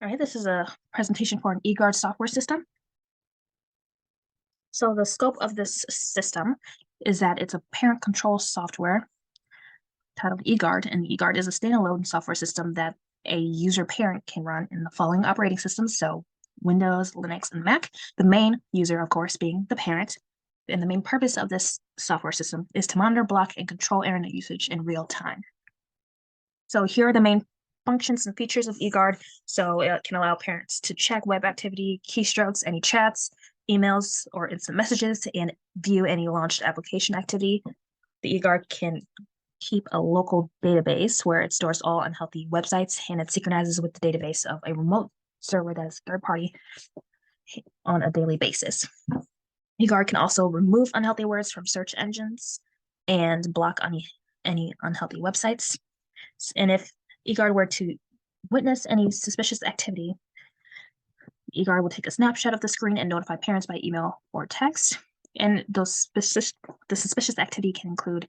All right, this is a presentation for an eGuard software system. So the scope of this system is that it's a parent control software titled eGuard, and eGuard is a standalone software system that a user parent can run in the following operating systems, so Windows, Linux, and Mac, the main user, of course, being the parent. And the main purpose of this software system is to monitor, block, and control internet usage in real time. So here are the main functions and features of eGuard. So it can allow parents to check web activity, keystrokes, any chats, emails, or instant messages, and view any launched application activity. The eGuard can keep a local database where it stores all unhealthy websites, and it synchronizes with the database of a remote server that is third party on a daily basis. eGuard can also remove unhealthy words from search engines and block any unhealthy websites. And if eGuard were to witness any suspicious activity, eGuard will take a snapshot of the screen and notify parents by email or text. And the suspicious activity can include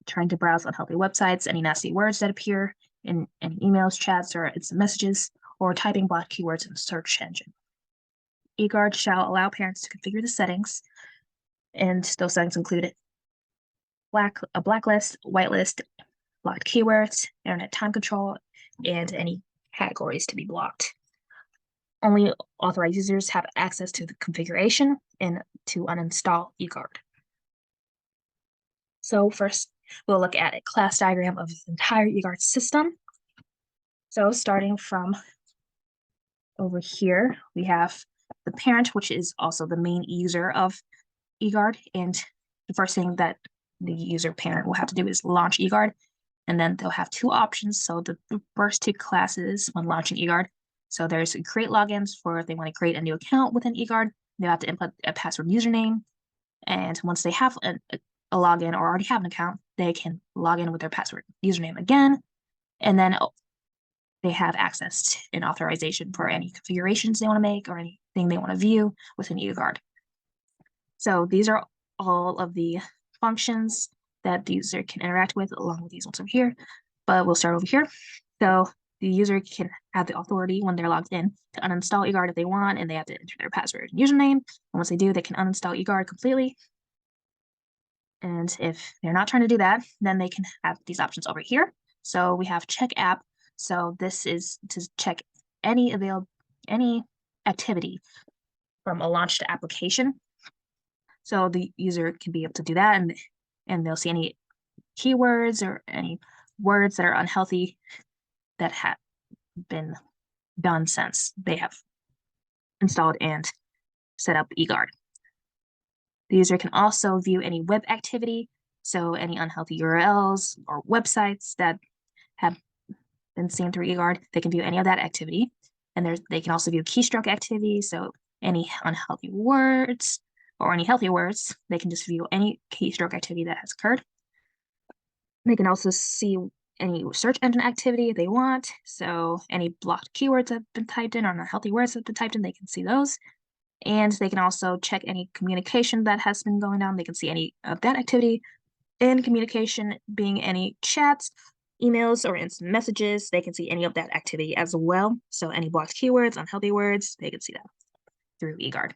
trying to browse unhealthy websites, any nasty words that appear in any emails, chats, or instant messages, or typing blocked keywords in the search engine. eGuard shall allow parents to configure the settings, and those settings include a blacklist, whitelist, blocked keywords, internet time control, and any categories to be blocked. Only authorized users have access to the configuration and to uninstall eGuard. So first, we'll look at a class diagram of the entire eGuard system. So starting from over here, we have the parent, which is also the main user of eGuard. And the first thing that the user parent will have to do is launch eGuard. And then they'll have two options. So the first two classes when launching eGuard. So there's create logins for if they want to create a new account within eGuard. They'll have to input a password username. And once they have a login or already have an account, they can log in with their password username again. And then they have access to an authorization for any configurations they want to make or anything they want to view within eGuard. So these are all of the functions that the user can interact with along with these ones over here, but we'll start over here. So the user can have the authority when they're logged in to uninstall eGuard if they want, and they have to enter their password and username. And once they do, they can uninstall eGuard completely. And if they're not trying to do that, then they can have these options over here. So we have check app. So this is to check any activity from a launched application. So the user can be able to do that, and they'll see any keywords or any words that are unhealthy that have been done since they have installed and set up eGuard. The user can also view any web activity, so any unhealthy URLs or websites that have been seen through eGuard, they can view any of that activity. And they can also view keystroke activity, so any unhealthy words or any healthy words, they can just view any keystroke activity that has occurred. They can also see any search engine activity if they want. So any blocked keywords that have been typed in or unhealthy words that have been typed in, they can see those. And they can also check any communication that has been going on. They can see any of that activity. And communication being any chats, emails, or instant messages, they can see any of that activity as well. So any blocked keywords, unhealthy words, they can see that through eGuard.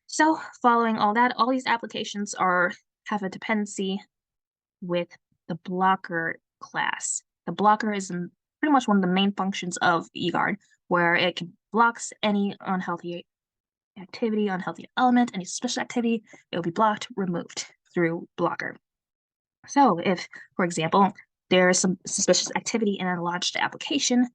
So following all that, all these applications have a dependency with the blocker class. The blocker is pretty much one of the main functions of eGuard, where it blocks any unhealthy activity, unhealthy element, any suspicious activity. It will be blocked, removed through blocker. So if, for example, there is some suspicious activity in a launched application,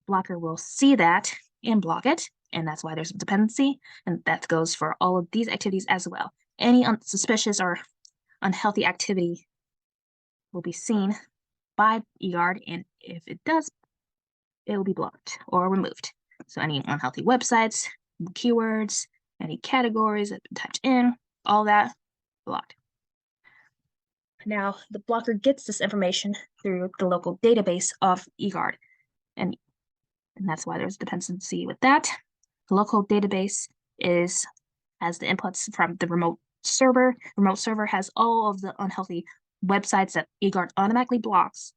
blocker will see that and block it, and that's why there's a dependency, and that goes for all of these activities as well. Any suspicious or unhealthy activity will be seen by eGuard, and if it does, it will be blocked or removed. So any unhealthy websites, keywords, any categories that have been typed in, all that blocked. Now, the blocker gets this information through the local database of eGuard, and that's why there's dependency with that. The local database has the inputs from the remote server. The remote server has all of the unhealthy websites that eGuard automatically blocks,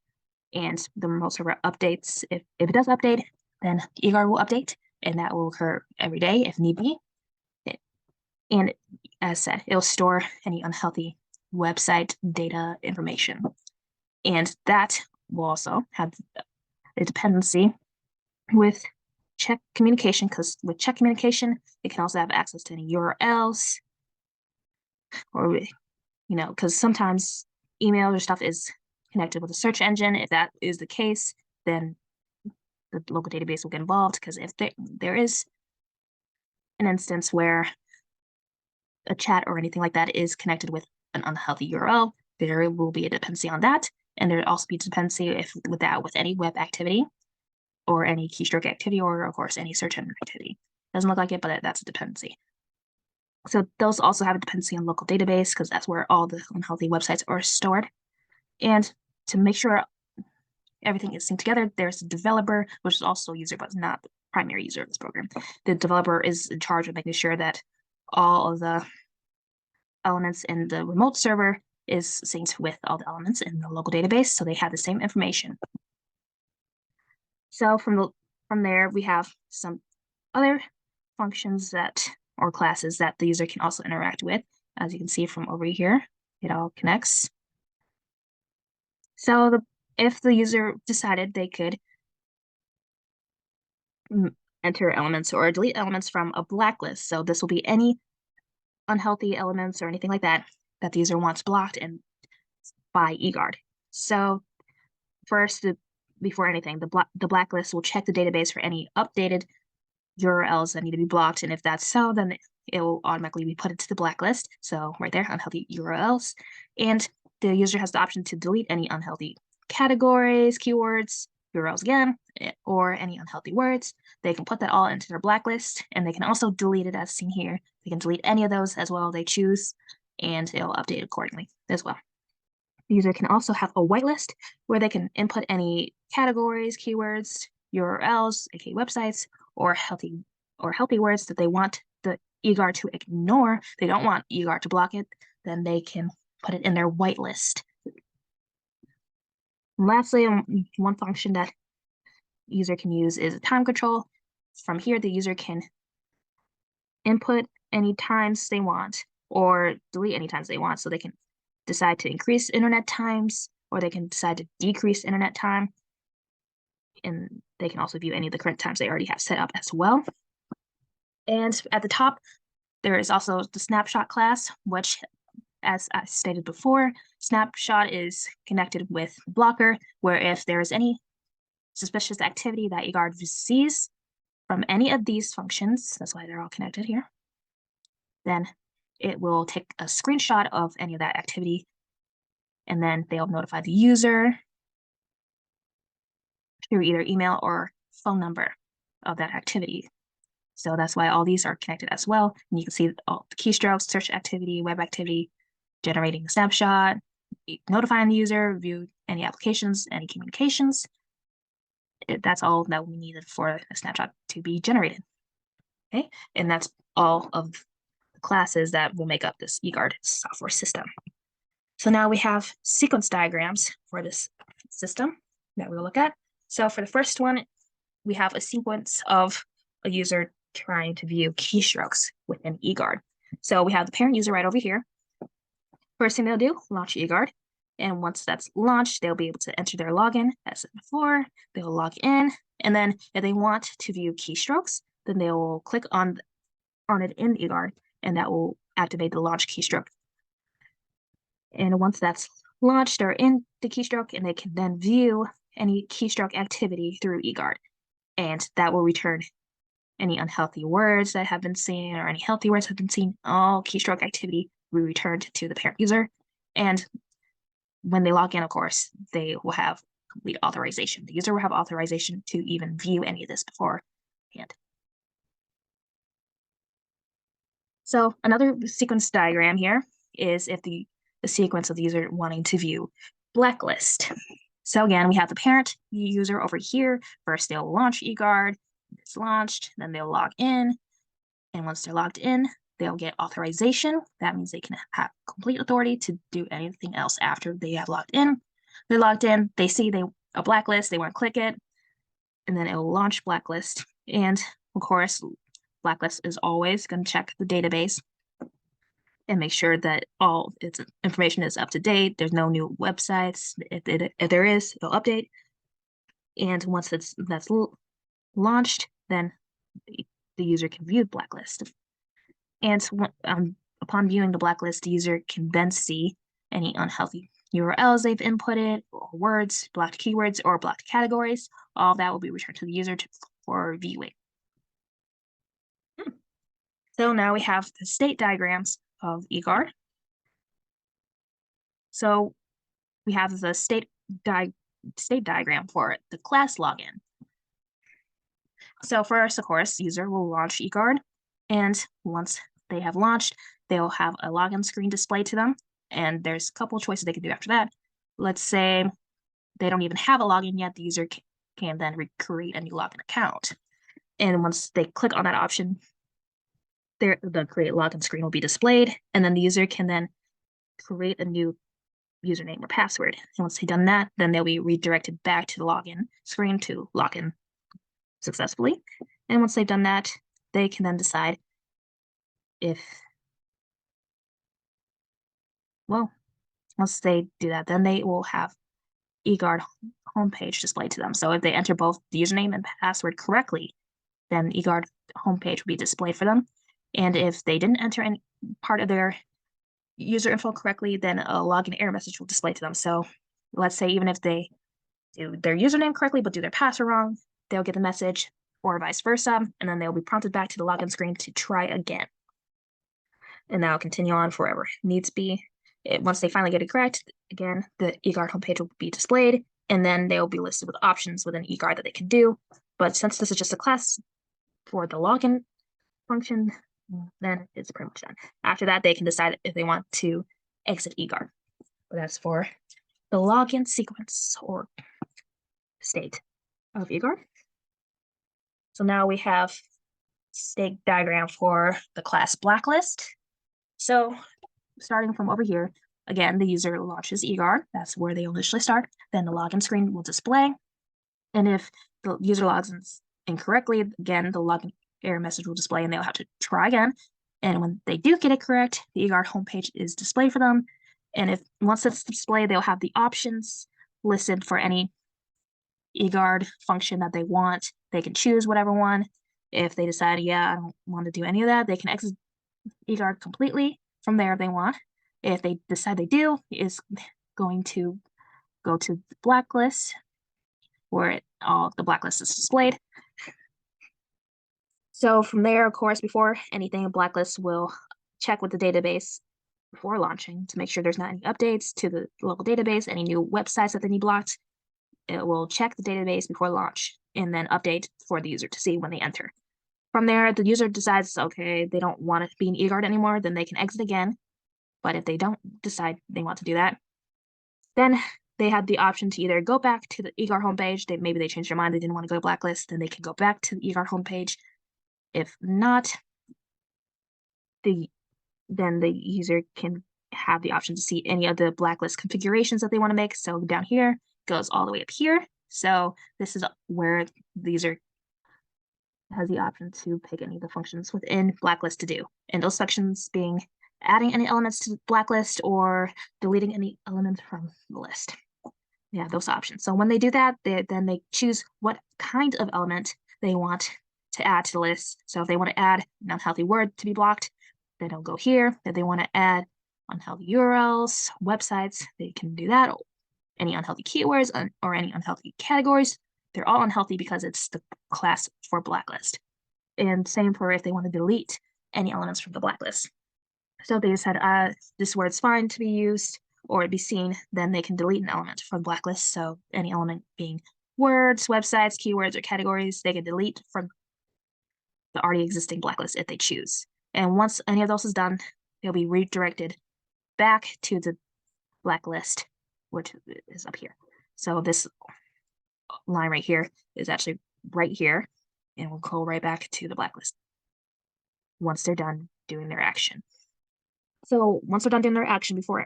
and the remote server updates. If it does update, then eGuard will update, and that will occur every day if need be. And as said, it'll store any unhealthy website data information. And that will also have a dependency with check communication, because with check communication, it can also have access to any URLs, or, because sometimes email or stuff is connected with a search engine. If that is the case, then the local database will get involved, because if there is an instance where a chat or anything like that is connected with an unhealthy URL, there will be a dependency on that. And there will also be a dependency with any web activity or any keystroke activity, or of course any search engine activity. Doesn't look like it, but that's a dependency. So those also have a dependency on local database, because that's where all the unhealthy websites are stored. And to make sure everything is synced together, there's a developer, which is also a user, but not the primary user of this program. The developer is in charge of making sure that all of the elements in the remote server is synced with all the elements in the local database, so they have the same information. So from there, we have some other functions or classes that the user can also interact with. As you can see from over here, it all connects. So if the user decided, they could enter elements or delete elements from a blacklist. So this will be any unhealthy elements or anything like that the user wants blocked and by eGuard. So first, before anything, the blacklist will check the database for any updated URLs that need to be blocked. And if that's so, then it will automatically be put into the blacklist. So right there, unhealthy URLs. And the user has the option to delete any unhealthy categories, keywords, URLs again, or any unhealthy words. They can put that all into their blacklist, and they can also delete it as seen here. They can delete any of those as well they choose, and it'll update accordingly as well. The user can also have a whitelist where they can input any categories, keywords, URLs, aka websites, or healthy words that they want the eGuard to ignore. They don't want eGuard to block it, then they can put it in their whitelist. And lastly, one function that user can use is time control. From here, the user can input any times they want or delete any times they want. So they can decide to increase internet times, or they can decide to decrease internet time. And they can also view any of the current times they already have set up as well. And at the top, there is also the snapshot class, which, as I stated before, snapshot is connected with blocker, where if there is any suspicious activity that eGuard sees from any of these functions, that's why they're all connected here, then it will take a screenshot of any of that activity, and then they'll notify the user through either email or phone number of that activity. So that's why all these are connected as well. And you can see all the keystrokes, search activity, web activity, generating a snapshot, notifying the user, view any applications, any communications. That's all that we needed for a snapshot to be generated. Okay, and that's all of the classes that will make up this eGuard software system. So now we have sequence diagrams for this system that we'll look at. So for the first one, we have a sequence of a user trying to view keystrokes within eGuard. So we have the parent user right over here. First thing they'll do, launch eGuard. And once that's launched, they'll be able to enter their login. As said before, they'll log in. And then if they want to view keystrokes, then they will click on it in eGuard, and that will activate the launch keystroke. And once that's launched, they're in the keystroke, and they can then view any keystroke activity through eGuard. And that will return any unhealthy words that have been seen or any healthy words have been seen. All keystroke activity will be returned to the parent user. And when they log in, of course, they will have complete authorization. The user will have authorization to even view any of this beforehand. So another sequence diagram here is if the sequence of the user wanting to view blacklist. So again, we have the parent user over here. First, they'll launch eGuard. It's launched, then they'll log in. And once they're logged in, they'll get authorization. That means they can have complete authority to do anything else after they have logged in. They're logged in, they see they a blacklist, they want to click it, and then it will launch blacklist. And of course, blacklist is always going to check the database and make sure that all its information is up to date. There's no new websites. If there is, it'll update. And once that's launched, then the user can view the blacklist. And upon viewing the blacklist, the user can then see any unhealthy URLs they've inputted, or words, blocked keywords, or blocked categories. All of that will be returned to the user for viewing. So now we have the state diagrams of eGuard. So we have the state diagram for the class login. So first, of course, the user will launch eGuard, and once they have launched, they'll have a login screen displayed to them, and there's a couple of choices they can do after that. Let's say they don't even have a login yet, the user can then create a new login account. And once they click on that option, the create login screen will be displayed, and then the user can then create a new username or password. And once they've done that, then they'll be redirected back to the login screen to log in successfully. And once they've done that, they can then decide if, well, once they do that, then they will have eGuard homepage displayed to them. So if they enter both the username and password correctly, then eGuard homepage will be displayed for them. And if they didn't enter any part of their user info correctly, then a login error message will display to them. So let's say even if they do their username correctly but do their password wrong, they'll get the message, or vice versa, and then they'll be prompted back to the login screen to try again. And that'll continue on forever needs be. Once they finally get it correct, again, the eGuard homepage will be displayed, and then they'll be listed with options within eGuard that they can do. But since this is just a class for the login function, then it's pretty much done. After that, they can decide if they want to exit eGuard. But that's for the login sequence or state of eGuard. So now we have state diagram for the class blacklist. So starting from over here, again, the user launches eGuard. That's where they initially start. Then the login screen will display. And if the user logs in incorrectly, again, the login error message will display and they'll have to try again. And when they do get it correct, the eGuard homepage is displayed for them. And if once it's displayed, they'll have the options listed for any eGuard function that they want. They can choose whatever one. If they decide, yeah, I don't want to do any of that, they can exit eGuard completely from there if they want. If they decide they do, is going to go to the blacklist where all the blacklist is displayed. So from there, of course, before anything, a blacklist will check with the database before launching to make sure there's not any updates to the local database, any new websites that they need blocked. It will check the database before launch and then update for the user to see when they enter. From there, the user decides, okay, they don't want to be in eGuard anymore, then they can exit again. But if they don't decide they want to do that, then they have the option to either go back to the eGuard homepage. Maybe they changed their mind, they didn't want to go to blacklist, then they can go back to the eGuard homepage. If not, then the user can have the option to see any of the blacklist configurations that they want to make. So down here goes all the way up here. So this is where the user has the option to pick any of the functions within blacklist to do. And those sections being adding any elements to the blacklist or deleting any elements from the list. Yeah, those options. So when they do that, then they choose what kind of element they want to add to the list. So if they want to add an unhealthy word to be blocked, then they'll go here. If they want to add unhealthy URLs, websites, they can do that. Any unhealthy keywords or any unhealthy categories, they're all unhealthy because it's the class for blacklist. And same for if they want to delete any elements from the blacklist. So if they decide this word's fine to be used or be seen, then they can delete an element from blacklist. So any element being words, websites, keywords, or categories, they can delete from the already existing blacklist if they choose. And once any of those is done, they'll be redirected back to the blacklist, which is up here. So this line right here is actually right here, and we'll go right back to the blacklist once they're done doing their action. So once they're done doing their action, before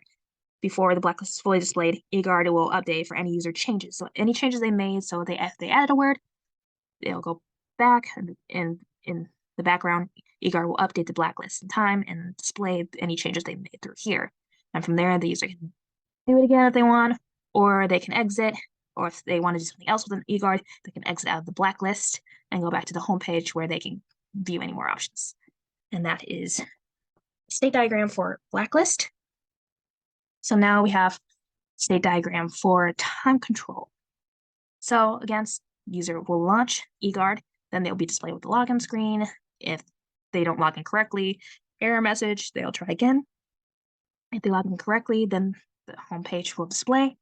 before the blacklist is fully displayed, eGuard will update for any user changes. So any changes they made, so if they added a word, it'll go back and in the background, eGuard will update the blacklist in time and display any changes they made through here. And from there, the user can do it again if they want, or they can exit, or if they want to do something else with an eGuard, they can exit out of the blacklist and go back to the home page where they can view any more options. And that is state diagram for blacklist. So now we have state diagram for time control. So again, user will launch eGuard, then they'll be displayed with the login screen. If they don't log in correctly, error message, they'll try again. If they log in correctly, then the home page will display,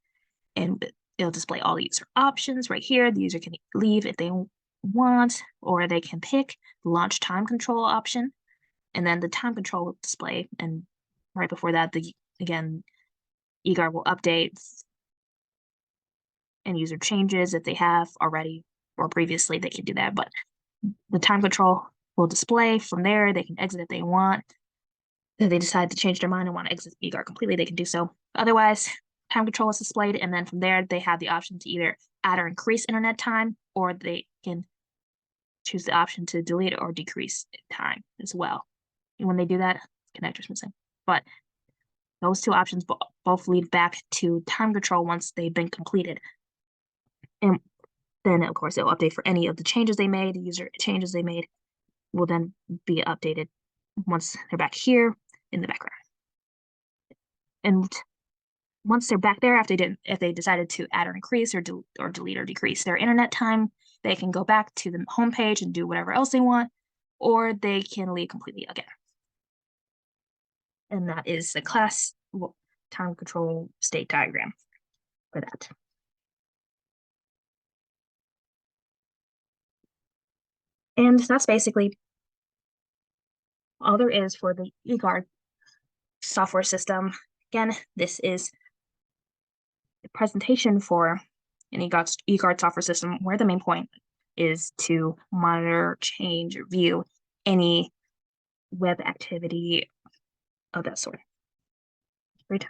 and it'll display all the user options right here. The user can leave if they want, or they can pick the launch time control option, and then the time control will display. And right before that, again, eGuard will update and user changes if they have already or previously, they can do that. But the time control will display. From there, they can exit if they want. If they decide to change their mind and want to exit eGuard completely, they can do so. Otherwise, time control is displayed, and then from there, they have the option to either add or increase internet time, or they can choose the option to delete or decrease time as well. And when they do that, connector's missing. But those two options both lead back to time control once they've been completed. And then, of course, it'll update for any of the changes they made. The user changes they made will then be updated once they're back here in the background. And once they're back there, if they decided to add or increase or delete or decrease their internet time, they can go back to the home page and do whatever else they want, or they can leave completely again. And that is the class time control state diagram for that. And that's basically all there is for the eGuard software system. Again, this is a presentation for an eGuard software system where the main point is to monitor, change, or view any web activity of that sort. Great.